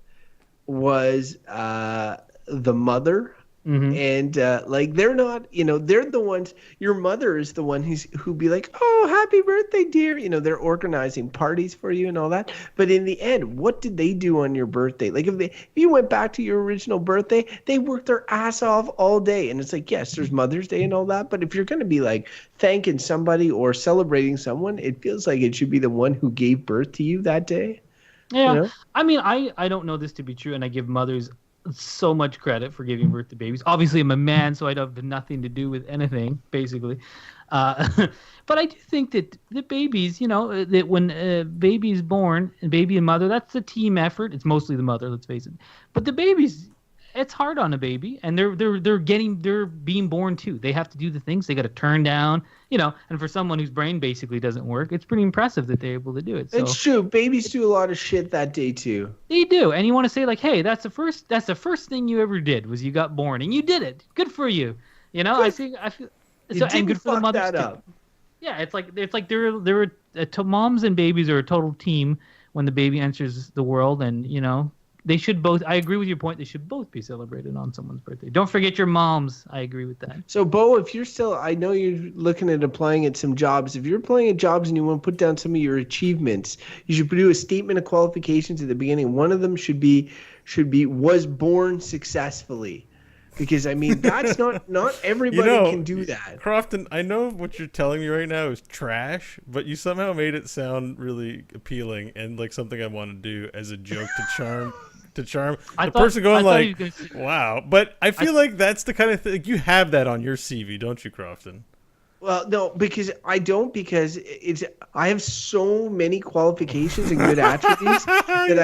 was the mother. Mm-hmm. And like they're not, you know, they're the ones. Your mother is the one who'd be like, "Oh, happy birthday, dear." You know, they're organizing parties for you and all that. But in the end, what did they do on your birthday? Like if you went back to your original birthday, they worked their ass off all day. And it's like, yes, there's Mother's Day and all that. But if you're going to be like thanking somebody or celebrating someone, it feels like it should be the one who gave birth to you that day. Yeah, you know? I mean, I don't know this to be true, and I give mothers so much credit for giving birth to babies. Obviously, I'm a man, so I have nothing to do with anything, basically. But I do think that the babies, you know, that when a baby is born, and baby and mother, that's a team effort. It's mostly the mother, let's face it. But the babies, it's hard on a baby, and they're being born too. They have to do the things. They got to turn down, you know. And for someone whose brain basically doesn't work, it's pretty impressive that they're able to do it. So, it's true. Babies do a lot of shit that day too. They do, and you want to say like, hey, that's the first thing you ever did was you got born, and you did it. Good for you. You know, I feel so, and good for the mothers too. Yeah, it's like they're moms and babies are a total team when the baby enters the world, and you know. They should both. I agree with your point. They should both be celebrated on someone's birthday. Don't forget your moms. I agree with that. So, Bo, if you're still, I know you're looking at applying at some jobs. If you're applying at jobs and you want to put down some of your achievements, you should do a statement of qualifications at the beginning. One of them should be was born successfully. Because, I mean, that's not everybody can do that. Crofton, I know what you're telling me right now is trash, but you somehow made it sound really appealing and like something I want to do as a joke to charm the person going like, wow. But I feel like that's the kind of thing, you have that on your CV, don't you, Crofton? Well, no, because I don't, because I have so many qualifications and good attributes that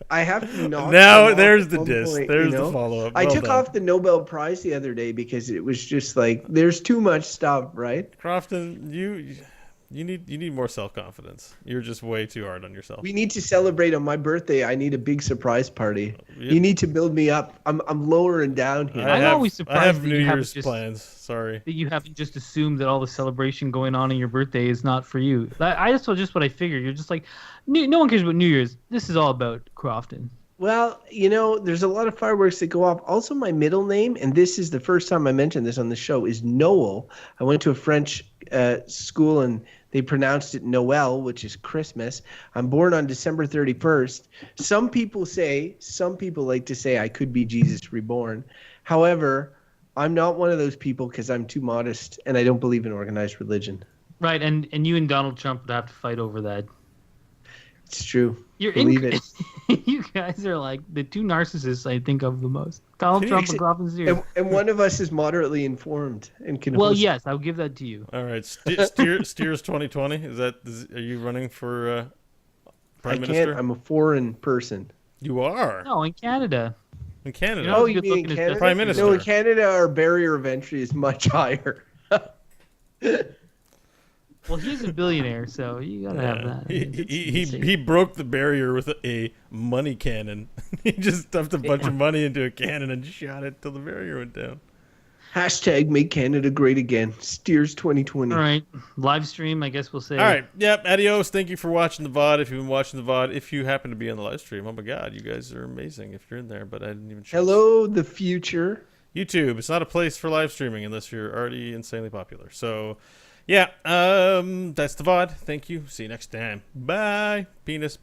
I have to knock. Now there's the diss. There's the follow-up. I took off the Nobel Prize the other day because it was just like there's too much stuff, right? Crofton, you need more self-confidence. You're just way too hard on yourself. We need to celebrate on my birthday. I need a big surprise party. You need to build me up. I'm lower and down here. I'm always surprised I have New Year's plans. Sorry. That you haven't just assumed that all the celebration going on in your birthday is not for you. That's just what I figured. You're just like, no one cares about New Year's. This is all about Crofton. Well, you know, there's a lot of fireworks that go off. Also, my middle name, and this is the first time I mentioned this on the show, is Noel. I went to a French school, and they pronounced it Noel, which is Christmas. I'm born on December 31st. Some people like to say I could be Jesus reborn. However, I'm not one of those people because I'm too modest, and I don't believe in organized religion. Right, and you and Donald Trump would have to fight over that. It's true. Believe it. You guys are like the two narcissists I think of the most. Donald Trump and Crofton Sears. And one of us is moderately informed and can. Well, yes, I'll give that to you. All right, Steers 2020. Are you running for prime minister? I can't. I'm a foreign person. You are. No, in Canada. In Canada. You know, you mean in Canada? Prime minister. No, in Canada, our barrier of entry is much higher. Well, he's a billionaire, so you gotta have that. He broke the barrier with a money cannon. He just stuffed a bunch of money into a cannon and shot it till the barrier went down. # make Canada great again. Steers 2020. All right, live stream. I guess we'll say. All right, yep. Adios. Thank you for watching the VOD. If you've been watching the VOD, if you happen to be on the live stream, oh my God, you guys are amazing. If you're in there, but I didn't even. Hello, the future. YouTube. It's not a place for live streaming unless you're already insanely popular. So. Yeah, that's the VOD. Thank you. See you next time. Bye. Penis.